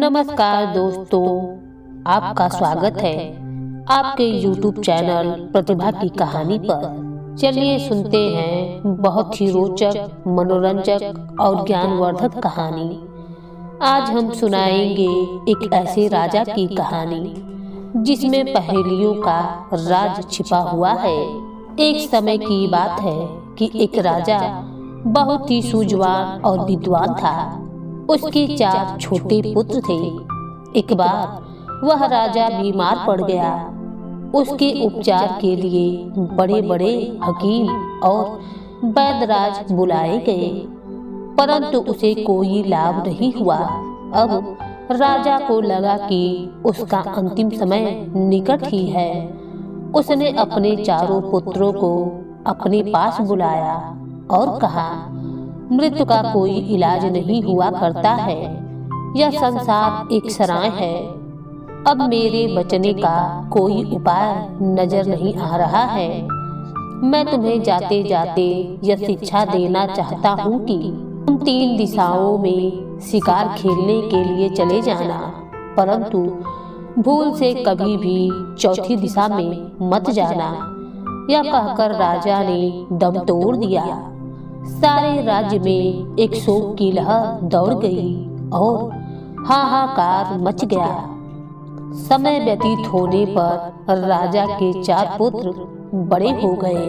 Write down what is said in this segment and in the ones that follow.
नमस्कार दोस्तों, आपका स्वागत है आपके YouTube चैनल प्रतिभा की कहानी पर। चलिए सुनते हैं बहुत ही रोचक, मनोरंजक और ज्ञानवर्धक कहानी। आज हम सुनाएंगे एक ऐसे राजा की कहानी जिसमें पहेलियों का राज छिपा हुआ है। एक समय की बात है कि एक राजा बहुत ही सूझवान और विद्वान था। उसके 4 छोटे पुत्र थे। एक बार वह राजा बीमार पड़ गया। उसके उपचार के लिए बड़े बड़े हकीम और वैद्यराज बुलाए गए, परंतु उसे कोई लाभ नहीं हुआ। अब राजा को लगा कि उसका अंतिम समय निकट ही है। उसने अपने 4 पुत्रों को अपने पास बुलाया और कहा, मृत्यु का कोई इलाज नहीं हुआ करता है। यह संसार एक सराय है। अब मेरे बचने का कोई उपाय नजर नहीं आ रहा है। मैं तुम्हें जाते जाते यह शिक्षा देना चाहता हूँ कि तुम 3 दिशाओं में शिकार खेलने के लिए चले जाना, परंतु भूल से कभी भी चौथी दिशा में मत जाना। यह कहकर राजा ने दम तोड़ दिया। सारे राज्य में एक शोक की लहर दौड़ गई और हाहाकार मच गया। समय व्यतीत होने पर राजा के 4 पुत्र बड़े हो गए।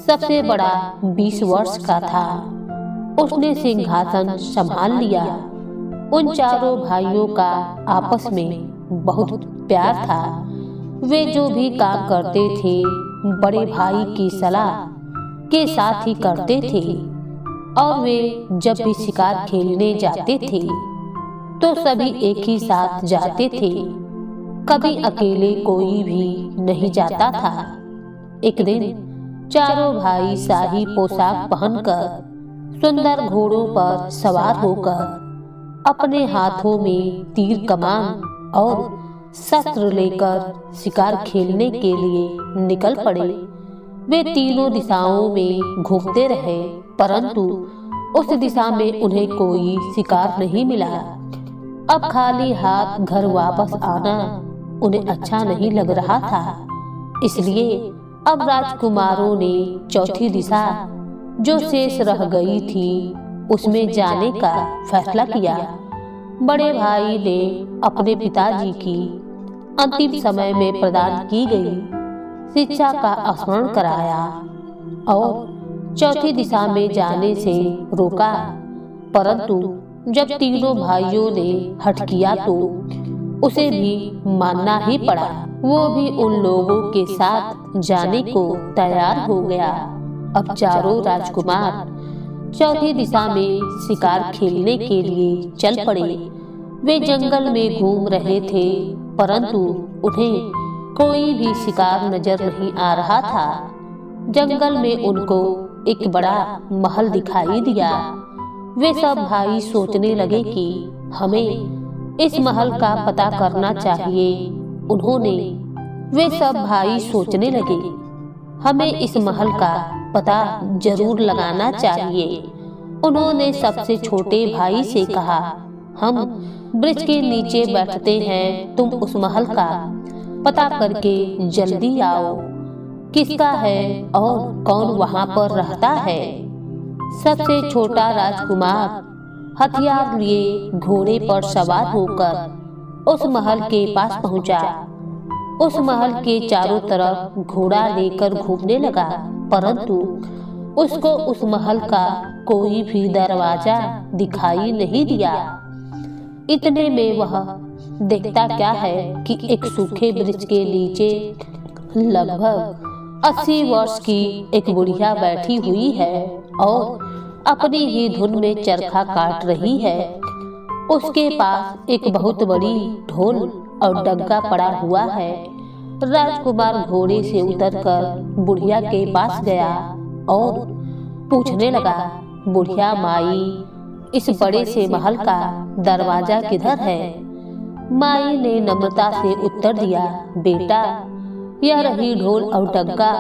सबसे बड़ा 20 वर्ष का था। उसने सिंहासन संभाल लिया। उन 4 भाइयों का आपस में बहुत प्यार था। वे जो भी काम करते थे बड़े भाई की सलाह के साथ ही करते थे, और वे जब भी शिकार खेलने जाते थे तो सभी एक ही साथ जाते थे। कभी अकेले कोई भी नहीं जाता था। एक दिन 4 भाई शाही पोशाक पहनकर सुंदर घोड़ों पर सवार होकर अपने हाथों में तीर कमान और शस्त्र लेकर शिकार खेलने के लिए निकल पड़े। वे तीनों दिशाओं में घूमते रहे, परंतु उस दिशा में उन्हें कोई शिकार नहीं मिला। अब खाली हाथ घर वापस आना उन्हें अच्छा नहीं लग रहा था। इसलिए अब राजकुमारों ने चौथी दिशा जो शेष रह गई थी उसमें जाने का फैसला किया। बड़े भाई ने अपने पिताजी की अंतिम समय में प्रदान की गई शिक्षा का स्मरण कराया और चौथी दिशा में जाने से रोका, परंतु जब तीनों भाइयों ने हठ किया तो उसे भी मानना ही पड़ा। वो भी उन लोगों के साथ जाने को तैयार हो गया। अब 4 राजकुमार चौथी दिशा में शिकार खेलने के लिए चल पड़े। वे जंगल में घूम रहे थे, परंतु उन्हें कोई भी शिकार नजर नहीं आ रहा था। जंगल में उनको एक बड़ा महल दिखाई दिया। वे सब भाई सोचने लगे कि हमें इस महल का पता करना चाहिए। वे सब भाई सोचने लगे, हमें इस महल का पता जरूर लगाना चाहिए। उन्होंने सबसे छोटे भाई से कहा, हम वृक्ष के नीचे बैठते हैं, तुम उस महल का पता करके जल्दी आओ। किसका है और कौन वहां पर रहता है। सबसे छोटा राजकुमार हथियार लिए घोड़े पर सवार होकर उस महल के पास पहुंचा। उस महल के चारों तरफ घोड़ा लेकर घूमने लगा, परंतु उसको उस महल का कोई भी दरवाजा दिखाई नहीं दिया। इतने में वह देखता क्या है कि एक सूखे वृक्ष के नीचे लगभग 80 वर्ष की एक बुढ़िया बैठी हुई है और अपनी ही धुन में चरखा काट रही है। उसके पास एक बहुत बड़ी ढोल और डग्गा पड़ा हुआ है। राजकुमार घोड़े से उतरकर बुढ़िया के पास गया और पूछने लगा, बुढ़िया माई, इस बड़े से महल का दरवाजा किधर है। माई ने नम्रता से उत्तर दिया, बेटा, यह रही ढोल और डग्गा।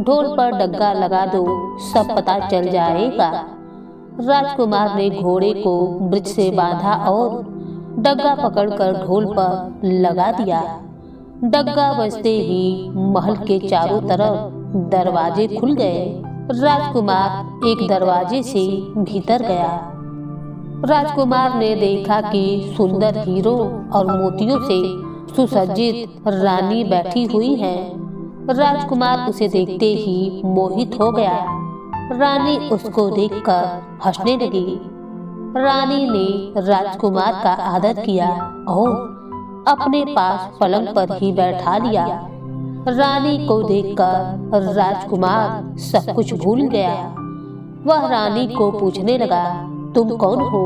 ढोल पर डग्गा लगा दो, सब पता चल जाएगा। राजकुमार ने घोड़े को वृक्ष से बांधा और डग्गा पकड़कर ढोल पर लगा दिया। डग्गा बजते ही महल के चारों तरफ दरवाजे खुल गए। राजकुमार एक दरवाजे से भीतर गया। राजकुमार ने देखा कि सुंदर हीरो और मोतियों से सुसज्जित रानी बैठी हुई है। राजकुमार उसे देखते ही मोहित हो गया। रानी उसको देखकर हंसने लगी। रानी ने राजकुमार का आदर किया और अपने पास पलंग पर ही बैठा लिया। रानी को देखकर राजकुमार सब कुछ भूल गया। वह रानी को पूछने लगा, तुम कौन हो?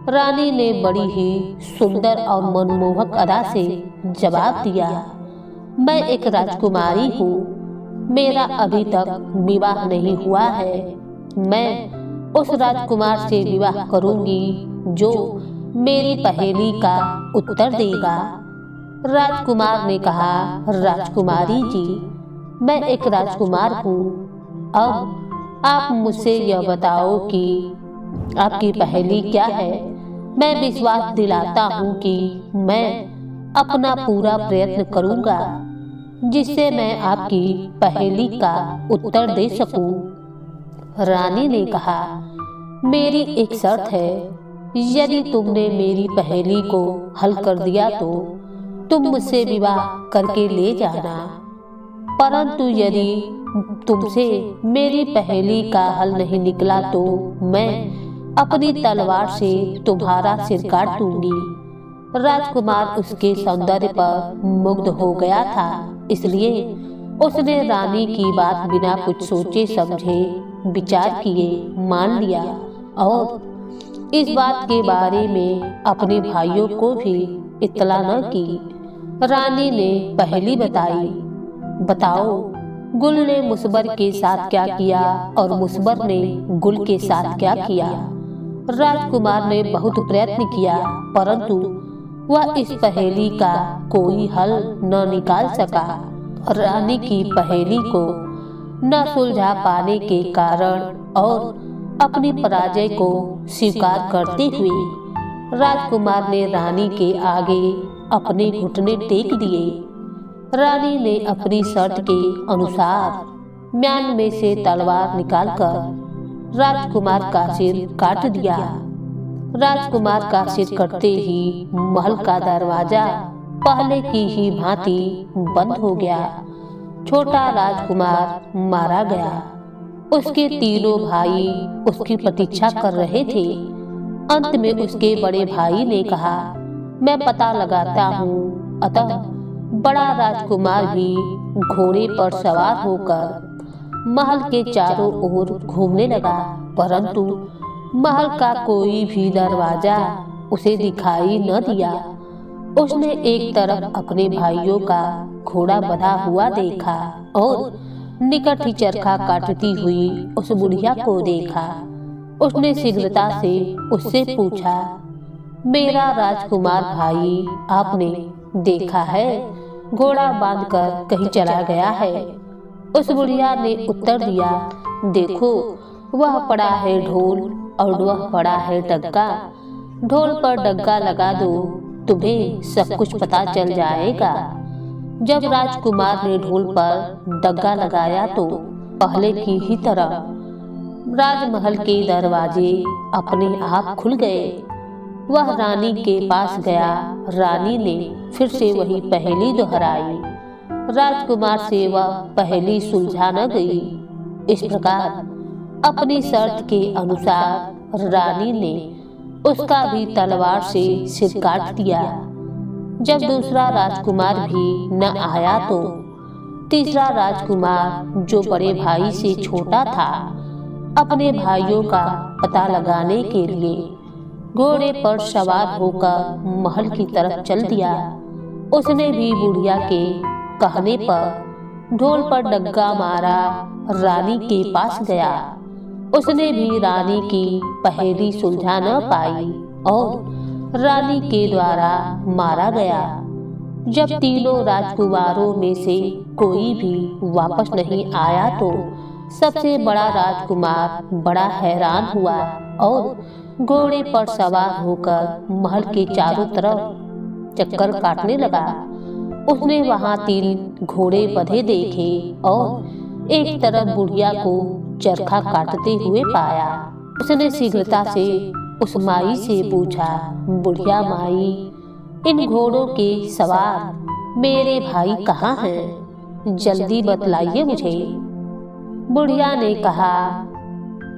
रानी ने बड़ी ही सुंदर और मनमोहक अदा से जवाब दिया, मैं एक राजकुमारी हूँ। मेरा अभी तक विवाह नहीं हुआ है। मैं उस राजकुमार से विवाह करूंगी जो मेरी पहेली का उत्तर देगा। राजकुमार ने कहा, राजकुमारी जी, मैं एक राजकुमार हूँ। अब आप मुझसे यह बताओ कि आपकी पहेली क्या है। मैं विश्वास दिलाता हूँ कि मैं अपना पूरा प्रयत्न करूंगा जिससे मैं आपकी पहेली का उत्तर दे सकूं। रानी ने कहा, मेरी एक शर्त है, यदि तुमने मेरी पहेली को हल कर दिया तो तुम मुझसे विवाह करके ले जाना, परंतु यदि तुमसे मेरी पहेली का हल नहीं निकला तो मैं अपनी तलवार से तुम्हारा सिर काट दूंगी। राजकुमार उसके सौंदर्य पर मुग्ध हो गया था, इसलिए उसने रानी की बात बिना कुछ सोचे समझे विचार किए मान लिया और इस बात के बारे में अपने भाइयों को भी इत्तला न की। रानी ने पहेली बताई, बताओ गुल ने मुसबर के साथ क्या किया और मुसबर ने गुल के साथ क्या किया। राजकुमार ने बहुत प्रयत्न किया परंतु वह इस पहेली का कोई हल न निकाल सका। रानी की पहेली को न सुलझा पाने के कारण और अपनी पराजय को स्वीकार करते हुए राजकुमार ने रानी के आगे अपने घुटने टेक दिए। रानी ने अपनी शर्त के अनुसार म्यान में से तलवार निकालकर राजकुमार का सिर काट दिया। राजकुमार का सिर कटते ही महल का दरवाजा पहले की ही भांति बंद हो गया। छोटा राजकुमार मारा गया। उसके तीनों भाई उसकी प्रतीक्षा कर रहे थे। अंत में उसके बड़े भाई ने कहा, मैं पता लगाता हूँ। अतः बड़ा राजकुमार भी घोड़े पर सवार होकर महल के चारों ओर घूमने लगा, परंतु महल का कोई भी दरवाजा उसे दिखाई न दिया। उसने एक तरफ अपने भाइयों का घोड़ा बंधा हुआ देखा और निकट ही चरखा काटती हुई उस बुढ़िया को देखा। उसने शीघ्रता से उससे पूछा, मेरा राजकुमार भाई आपने देखा है? घोड़ा बांधकर कहीं चला गया है। उस बुढ़िया ने उत्तर दिया, देखो वह पड़ा है ढोल और वह पड़ा है डग्गा। ढोल पर डग्गा लगा दो, तुम्हें सब कुछ पता चल जाएगा। जब राजकुमार ने ढोल पर डग्गा लगाया तो पहले की ही तरह राजमहल के दरवाजे अपने आप खुल गए। वह रानी के पास गया। रानी ने फिर से वही पहेली दोहराई। राजकुमार से वह पहेली सुलझा न गई। इस प्रकार अपनी शर्त के अनुसार रानी ने उसका भी तलवार से सिर काट दिया। जब दूसरा राजकुमार भी न आया तो तीसरा राजकुमार, जो बड़े भाई से छोटा था, अपने भाइयों का पता लगाने के लिए घोड़े पर सवार होकर महल की तरफ चल दिया। उसने भी बुढ़िया के कहने पर ढोल पर डग्गा मारा। रानी के पास गया। उसने भी रानी की पहेली सुलझा न पाई और रानी के द्वारा मारा गया। जब तीनों राजकुमारों में से कोई भी वापस नहीं आया तो सबसे बड़ा राजकुमार बड़ा हैरान हुआ और घोड़े पर सवार होकर महल के चारों तरफ चक्कर काटने लगा। उसने वहां 3 घोड़े बंधे देखे और एक तरफ बुढ़िया को चरखा काटते हुए पाया। उसने शीघ्रता से उस माई से पूछा, बुढ़िया माई, इन घोड़ों के सवार मेरे भाई कहाँ हैं? जल्दी बतलाइए मुझे। बुढ़िया ने कहा,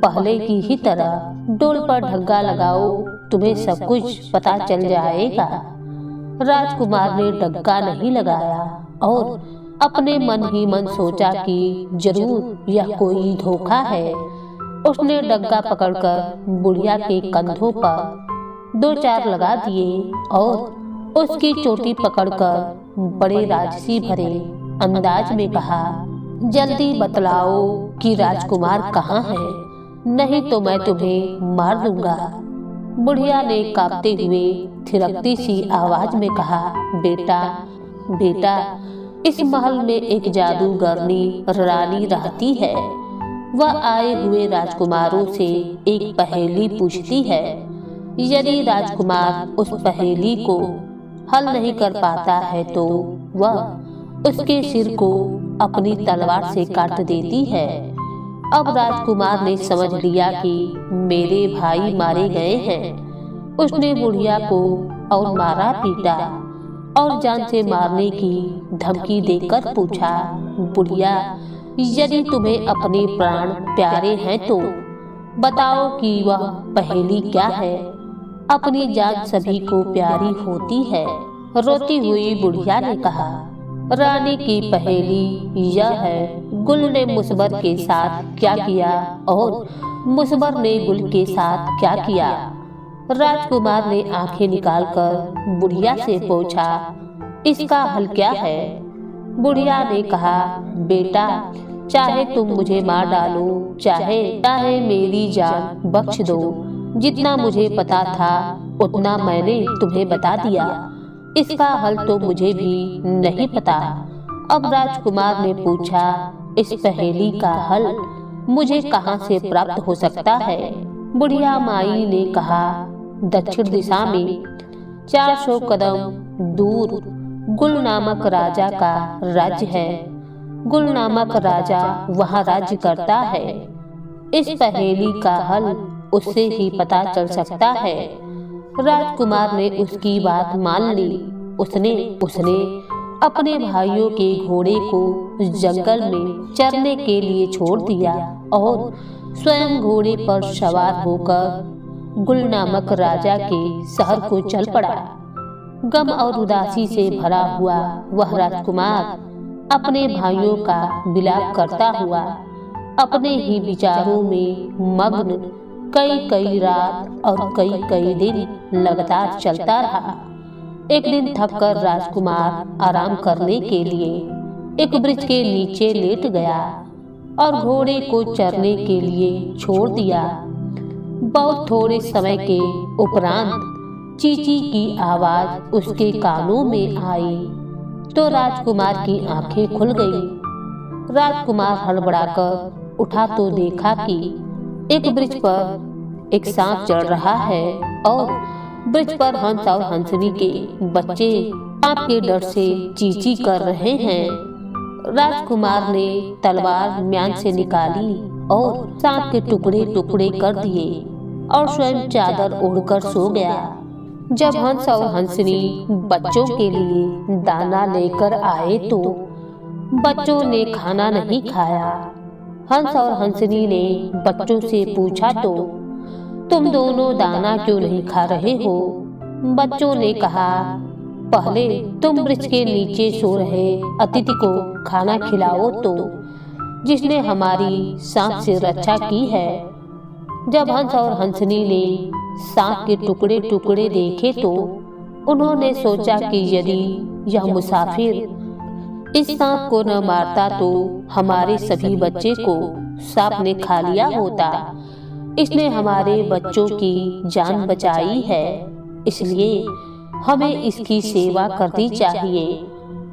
पहले की ही तरह डोल पर ढग्गा लगाओ, तुम्हें सब कुछ पता चल जाएगा। राजकुमार ने डग्गा नहीं लगाया और अपने मन ही मन सोचा कि जरूर यह कोई धोखा है। उसने डग्गा पकड़कर बुढ़िया के कंधों पर 2-4 लगा दिए और उसकी चोटी पकड़कर बड़े राजसी भरे अंदाज में कहा, जल्दी बतलाओ कि राजकुमार कहाँ है, नहीं तो मैं तुम्हें मार दूंगा। बुढ़िया ने कांपते हुए थिरकती सी आवाज में कहा, बेटा बेटा, इस महल में एक जादूगरनी रानी रहती है। वह आए हुए राजकुमारों से एक पहेली पूछती है। यदि राजकुमार उस पहेली को हल नहीं कर पाता है तो वह उसके सिर को अपनी तलवार से काट देती है। अब राजकुमार ने समझ लिया कि मेरे भाई मारे गए हैं। उसने बुढ़िया को और मारा पीटा और जान से मारने की धमकी देकर पूछा, बुढ़िया, यदि तुम्हें अपने प्राण प्यारे हैं तो बताओ कि वह पहेली क्या है। अपनी जान सभी को प्यारी होती है। रोती हुई बुढ़िया ने कहा, रानी की पहेली यह है, गुल ने मुसबर के साथ क्या किया और मुसबर ने गुल के साथ क्या किया। राजकुमार ने आंखें निकालकर बुढ़िया से पूछा, इसका हल क्या है? बुढ़िया ने कहा, बेटा, चाहे तुम मुझे मार डालो, चाहे मेरी जान बख्श दो, जितना मुझे पता था उतना मैंने तुम्हें बता दिया। इसका हल तो मुझे भी नहीं पता। अब राजकुमार ने पूछा, इस पहेली का हल मुझे कहां से प्राप्त हो सकता है? बुढ़िया माई ने कहा, दक्षिण दिशा में 400 कदम दूर गुल नामक राजा का राज्य है। गुल नामक राजा वहां राज्य करता है। इस पहेली का हल उससे ही पता चल सकता है। राजकुमार ने उसकी बात मान ली। उसने अपने भाइयों के घोड़े को जंगल में चरने के लिए छोड़ दिया और स्वयं घोड़े पर सवार होकर गुल नामक राजा के शहर को चल पड़ा। गम और उदासी से भरा हुआ वह राजकुमार अपने भाइयों का विलाप करता हुआ अपने ही विचारों में मग्न कई रात और कई दिन लगातार चलता रहा। एक दिन थककर राजकुमार आराम करने के लिए एक वृक्ष के नीचे लेट गया और घोड़े को चरने के लिए छोड़ दिया। बहुत थोड़े समय के उपरांत चींची की आवाज उसके कानों में आई तो राजकुमार की आंखें खुल गईं। राजकुमार हड़बड़ाकर उठा तो देखा कि एक वृक्ष पर एक सांप चढ़ रहा है और वृक्ष पर हंस और हंसनी के बच्चे सांप के डर से चींची कर रहे हैं। राजकुमार ने तलवार म्यान से निकाली और सांप के टुकड़े टुकड़े कर दिए और स्वयं चादर ओढ़कर सो गया। जब हंस और हंसनी बच्चों के लिए दाना लेकर आए तो बच्चों ने खाना नहीं खाया। हंस और हंसनी ने बच्चों से पूछा तो तुम दोनों दाना क्यों नहीं खा रहे हो? बच्चों ने कहा, पहले तुम वृक्ष के नीचे सो रहे अतिथि को खाना खिलाओ तो, जिसने हमारी सांप से रक्षा की है। जब हंस और हंसनी ने सांप के टुकड़े टुकड़े देखे तो उन्होंने सोचा कि यदि यह मुसाफिर इस सांप को न मारता तो हमारे सभी बच्चे को सांप ने खा लिया होता। इसने हमारे बच्चों की जान बचाई है, इसलिए हमें इसकी सेवा करनी चाहिए।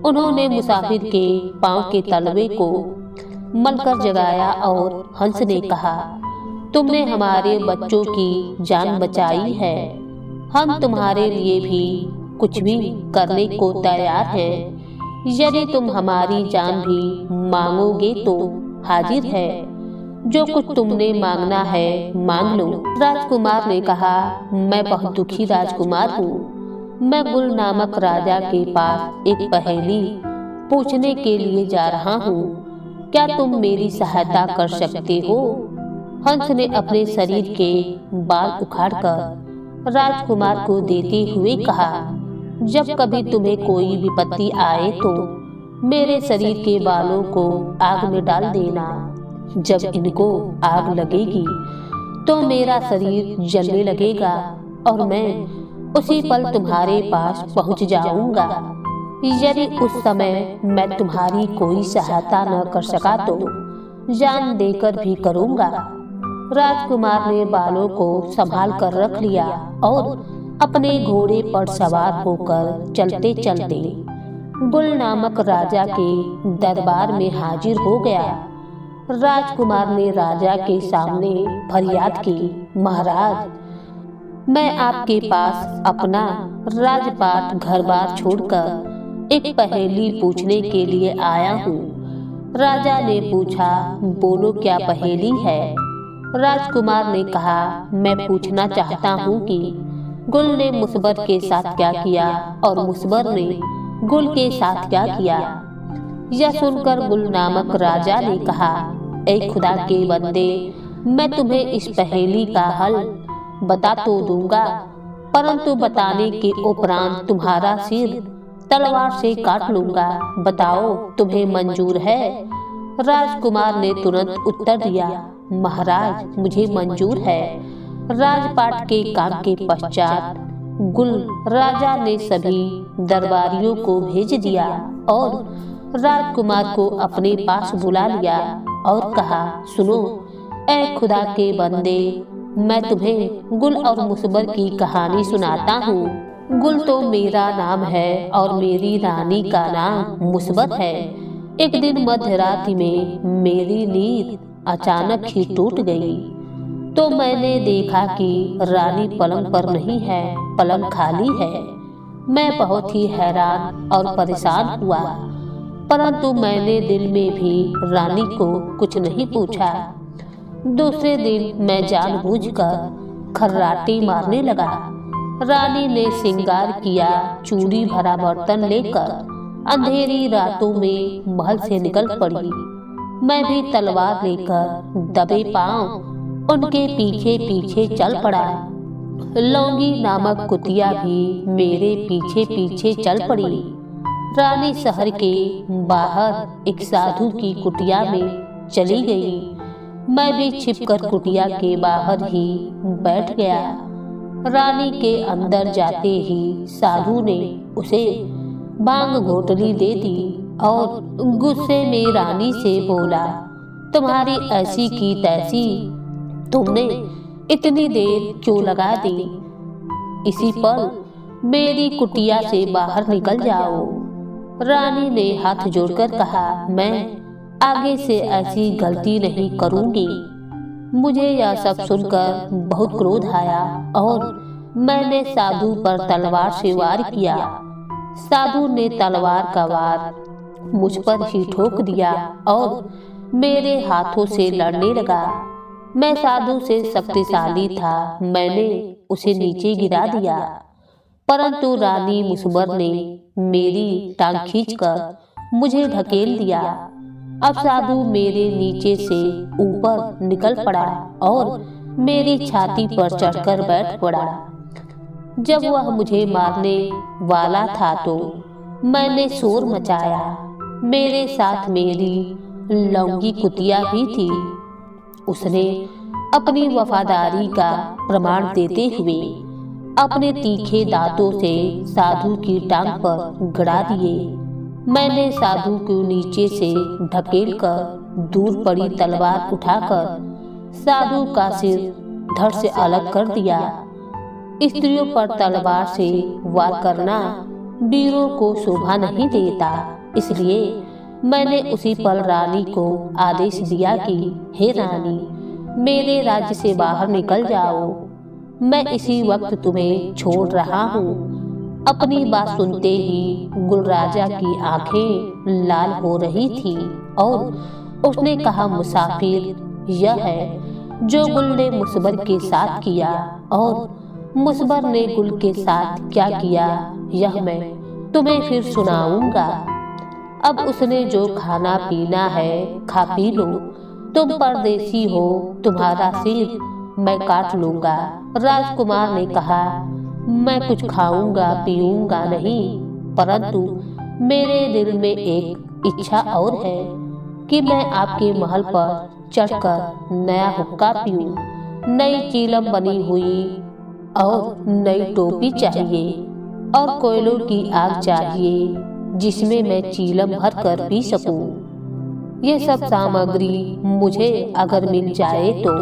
उन्होंने मुसाफिर के पांव के तलवे को मलकर जगाया और हंस ने कहा, तुमने हमारे बच्चों की जान बचाई है। हम तुम्हारे लिए भी कुछ भी करने को तैयार हैं। यदि तुम हमारी जान भी मांगोगे तो हाजिर है। जो कुछ तुमने मांगना है मांग लो। राजकुमार ने कहा, मैं बहुत दुखी राजकुमार हूँ। मैं गुल नामक राजा के पास एक पहेली पूछने के लिए जा रहा हूँ। क्या तुम मेरी सहायता कर सकते हो? हंस ने अपने शरीर के बाल उखाड़कर राजकुमार को देते हुए कहा, जब कभी तुम्हें कोई विपत्ति आए तो मेरे शरीर के बालों को आग में डाल देना। जब इनको आग लगेगी तो मेरा शरीर जलने लगेगा और मैं उसी पल तुम्हारे पास पहुंच जाऊंगा। यदि उस समय मैं तुम्हारी कोई सहायता न कर सका तो जान देकर भी करूंगा। राजकुमार ने बालों को संभाल कर रख लिया और अपने घोड़े पर सवार होकर चलते चलते गुल नामक राजा के दरबार में हाजिर हो गया। राजकुमार ने राजा के सामने फरियाद की, महाराज, मैं आपके पास अपना राजपाट घर बार छोड़कर एक पहेली पूछने के लिए आया हूँ। राजा ने पूछा, बोलो क्या पहेली है? राजकुमार ने कहा, मैं पूछना चाहता हूँ कि गुल ने मुसबर के साथ क्या किया और मुसबर ने गुल के साथ क्या किया। यह सुनकर गुल नामक राजा ने कहा, ऐ खुदा के बंदे, मैं तुम्हें इस पहेली का हल बता तो दूंगा, परंतु बताने के उपरांत तुम्हारा सिर तलवार से काट लूंगा। बताओ, तुम्हें मंजूर है? राजकुमार ने तुरंत उत्तर दिया, महाराज, मुझे मंजूर है। राजपाट के काम के पश्चात गुल राजा ने सभी दरबारियों को भेज दिया और राजकुमार को अपने पास बुला लिया और कहा, सुनो ऐ खुदा के बंदे, मैं तुम्हें गुल और मुसबर की कहानी सुनाता हूँ। गुल तो मेरा नाम है और मेरी रानी का नाम मुसबर है। एक दिन मध्यरात्रि में मेरी नींद अचानक ही टूट गई तो मैंने देखा कि रानी पलंग पर नहीं है, पलंग खाली है। मैं बहुत ही हैरान और परेशान हुआ, परंतु मैंने दिल में भी रानी को कुछ नहीं पूछा। दूसरे दिन मैं जानबूझकर खर्राटे मारने लगा। रानी ने श्रृंगार किया, चूड़ी भरा बर्तन लेकर अंधेरी रातों में महल से निकल पड़ी। मैं भी तलवार लेकर दबे पांव उनके पीछे पीछे चल पड़ा। लौंगी नामक कुतिया भी मेरे पीछे पीछे चल पड़ी। रानी शहर के बाहर एक साधु की कुटिया में चली गई। मैं भी छिपकर कुटिया के बाहर ही बैठ गया। रानी के अंदर जाते ही साधु ने उसे बांग घोटली दे दी और गुस्से में रानी से बोला, तुम्हारी ऐसी की तैसी, तुमने इतनी देर क्यों लगा दी? इसी पल मेरी कुटिया से बाहर निकल जाओ। रानी ने हाथ जोड़कर कहा, मैं आगे से ऐसी गलती नहीं करूंगी। मुझे यह सब सुनकर बहुत क्रोध आया और मैंने साधु पर तलवार से वार किया। साधु ने तलवार का वार मुझ पर ही ठोक दिया और मेरे हाथों से लड़ने लगा। मैं साधु से शक्तिशाली था, मैंने उसे नीचे गिरा दिया, परंतु रानी मुसबर ने मेरी टांग खींचकर मुझे ढकेल दिया। अब साधु मेरे नीचे से ऊपर निकल पड़ा और मेरी छाती पर चढ़कर बैठ पड़ा। जब वह मुझे मारने वाला था तो मैंने शोर मचाया। मेरे साथ मेरी लौंगी कुतिया भी थी। उसने अपनी वफादारी का प्रमाण देते हुए अपने तीखे दांतों से साधु की टांग पर गड़ा दिए। मैंने साधु को नीचे से ढकेलकर दूर पड़ी तलवार उठाकर साधु का सिर धड़ से अलग कर दिया। स्त्रियों पर तलवार से वार करना वीरों को शोभा नहीं देता, इसलिए मैंने उसी पल रानी को आदेश दिया कि हे रानी, मेरे राज्य से बाहर निकल जाओ। मैं इसी वक्त तुम्हें छोड़ रहा हूँ। अपनी बात सुनते ही गुलराजा की आंखें लाल हो रही थी और उसने कहा, मुसाफिर, यह है जो गुल ने मुसबर के साथ किया और मुसबर ने गुल के साथ क्या किया यह मैं तुम्हें फिर सुनाऊंगा। अब उसने जो खाना पीना है खा पी लो। तुम परदेसी हो, तुम्हारा सिर मैं काट लूंगा। राजकुमार ने कहा, मैं कुछ खाऊंगा पीऊंगा नहीं, परंतु मेरे दिल में एक इच्छा और है कि मैं आपके महल पर चढ़कर नया हुक्का पीऊं। नई चीलम बनी हुई और नई टोपी चाहिए और कोयलों की आग चाहिए जिसमें मैं चीलम भर कर पी सकूं। ये सब सामग्री मुझे अगर मिल जाए तो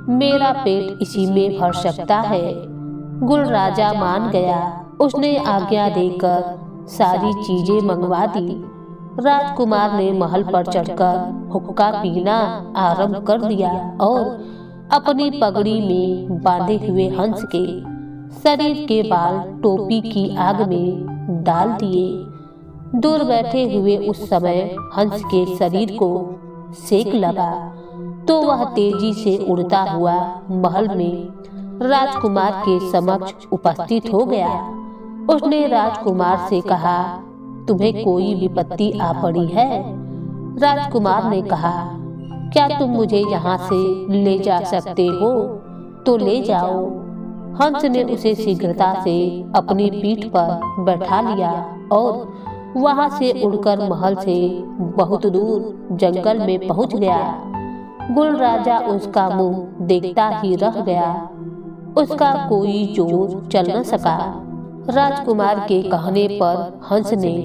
मेरा पेट इसी में भर सकता है। गुल राजा मान गया। उसने आज्ञा देकर सारी चीजें मंगवा दी। राजकुमार ने महल पर चढ़कर हुक्का पीना आरंभ कर दिया और अपनी पगड़ी में बांधे हुए हंस के शरीर के बाल टोपी की आग में डाल दिए। दूर बैठे हुए उस समय हंस के शरीर को सेक लगा तो वह तेजी से उड़ता हुआ महल में राजकुमार के समक्ष उपस्थित हो गया। उसने राजकुमार से कहा, तुम्हें कोई विपत्ति आ पड़ी है? राजकुमार ने कहा, क्या तुम मुझे यहाँ से ले जा सकते हो तो ले जाओ। हंस ने उसे शीघ्रता से अपनी पीठ पर बैठा लिया और वहाँ से उड़कर महल से बहुत दूर जंगल में पहुँच गया। गुल राजा उसका मुंह देखता ही रह गया। उसका कोई जोर चल न सका। राजकुमार के कहने पर हंस ने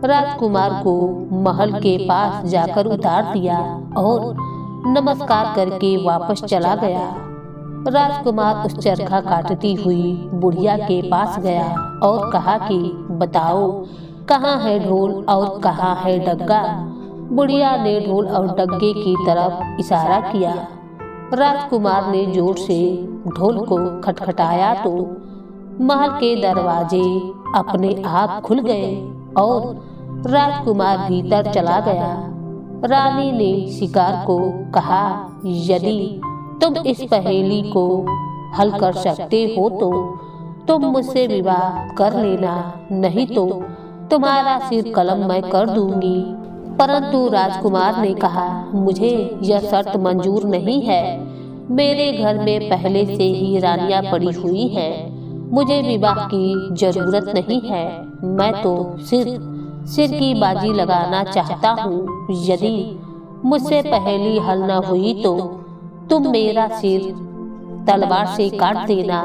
राजकुमार को महल के पास जाकर उतार दिया और नमस्कार करके वापस चला गया। राजकुमार उस चरखा काटती हुई बुढ़िया के पास गया और कहा कि बताओ, कहाँ है ढोल और कहाँ है डग्गा? बुढ़िया ने ढोल और डग्गे की तरफ इशारा किया। राजकुमार ने जोर से ढोल को खटखटाया तो महल के दरवाजे अपने आप खुल गए और राजकुमार भीतर चला गया। रानी ने शिकार को कहा, यदि तुम इस पहेली को हल कर सकते हो तो तुम मुझसे विवाह कर लेना, नहीं तो तुम्हारा सिर कलम मैं कर दूंगी। परंतु राजकुमार ने कहा, मुझे यह शर्त मंजूर नहीं है। मेरे घर में पहले से ही रानियां पड़ी हुई हैं। मुझे विवाह की जरूरत नहीं है। मैं तो सिर की बाजी लगाना चाहता हूँ। यदि मुझसे पहेली हल न हुई तो तुम मेरा सिर तलवार से काट देना,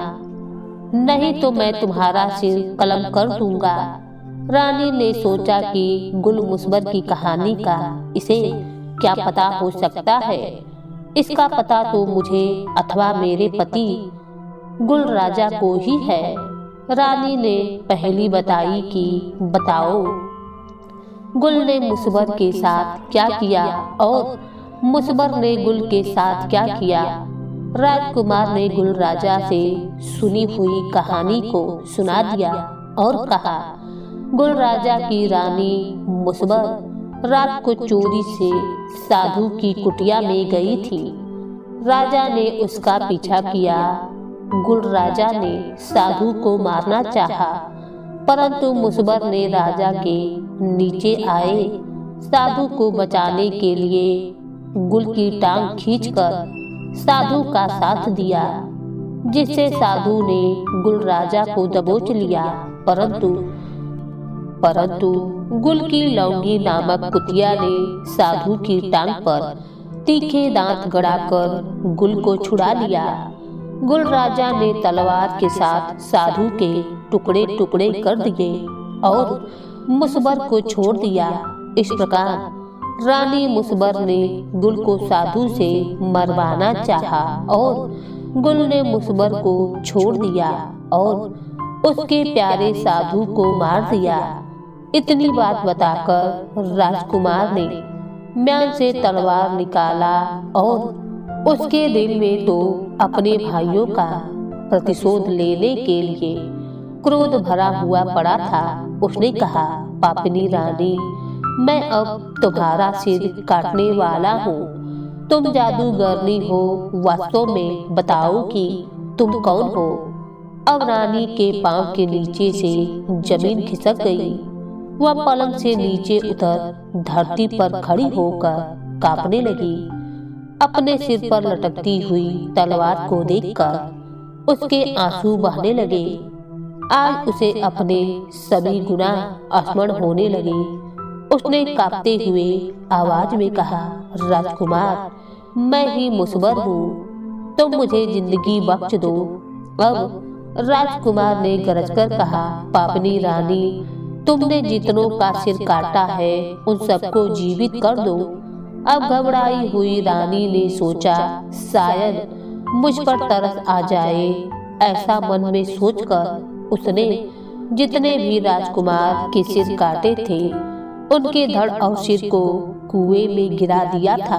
नहीं तो मैं तुम्हारा सिर कलम कर दूंगा। रानी ने सोचा कि गुल मुसबर की कहानी का इसे क्या पता हो सकता है। इसका पता तो मुझे अथवा मेरे पति गुल राजा को ही है। रानी ने पहली बताई कि बताओ, गुल ने मुसबर के साथ क्या किया और मुसबर ने गुल के साथ क्या किया। राजकुमार ने गुल राजा से सुनी हुई कहानी को सुना दिया और कहा, गुल राजा की रानी मुसबर रात को चोरी से साधु की कुटिया में गई थी। राजा ने उसका पीछा किया। गुल राजा ने साधु को मारना चाहा, परंतु मुसबर ने राजा के नीचे आए साधु को बचाने के लिए गुल की टांग खींचकर साधु का साथ दिया, जिससे साधु ने गुल राजा को दबोच लिया। परंतु गुल की लौंगी नामक कुतिया ने साधु की टांग पर तीखे दांत गड़ाकर गुल को छुड़ा लिया। गुल राजा ने तलवार के साथ साधु के टुकड़े टुकड़े कर दिए और मुसबर को छोड़ दिया। इस प्रकार रानी मुसबर ने गुल को साधु से मरवाना चाहा और गुल ने मुसबर को छोड़ दिया और उसके प्यारे साधु को मार दिया। इतनी बात बताकर राजकुमार ने म्यान से तलवार निकाला और उसके दिल में तो अपने भाइयों का प्रतिशोध लेने के लिए क्रोध भरा हुआ पड़ा था। उसने कहा, पापनी रानी, मैं अब तुम्हारा सिर काटने वाला हूँ। तुम जादूगरनी हो, वास्तव में बताओ कि तुम कौन हो। अब रानी के पांव के नीचे से जमीन खिसक गई। वह पलंग से नीचे उतर धरती पर खड़ी होकर कांपने लगी। अपने सिर पर लटकती हुई तलवार को देखकर उसके आंसू बहने लगे। आज उसे अपने सभी गुनाह स्मरण होने लगे। उसने कांपते हुए आवाज में कहा, राजकुमार, मैं ही मुसवर हूँ, तुम मुझे जिंदगी बख्श दो। अब राजकुमार ने गरजकर कहा, पापनी रानी, तुमने जितनों का सिर काटा है उन सबको जीवित कर दो। अब घबराई हुई रानी ने सोचा, शायद मुझ पर तरस आ जाए। ऐसा मन में सोचकर उसने जितने भी राजकुमार के सिर काटे थे उनके धड़ और सिर को कुएं में गिरा दिया था।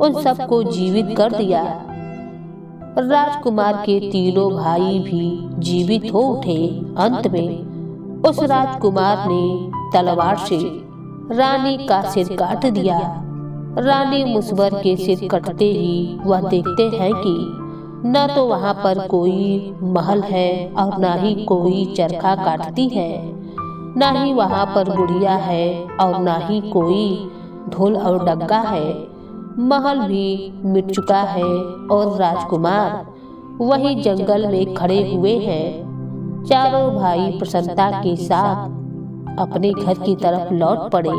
उन सबको जीवित कर दिया। राजकुमार के तीनों भाई भी जीवित हो उठे। अंत में उस राजकुमार ने तलवार से रानी का सिर काट दिया। रानी मुसवर के सिर कटते ही वह देखते हैं कि न तो वहां पर कोई महल है और न ही कोई चरखा काटती है, न ही वहां पर गुड़िया है और न ही कोई ढोल और डग्गा है। महल भी मिट चुका है और राजकुमार वही जंगल में खड़े हुए हैं। चारों भाई प्रसन्नता के साथ अपने घर की तरफ लौट पड़े।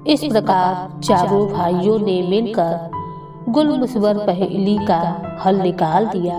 इस प्रकार चारों भाइयों ने मिलकर गुलमुसवर पहेली का हल निकाल दिया।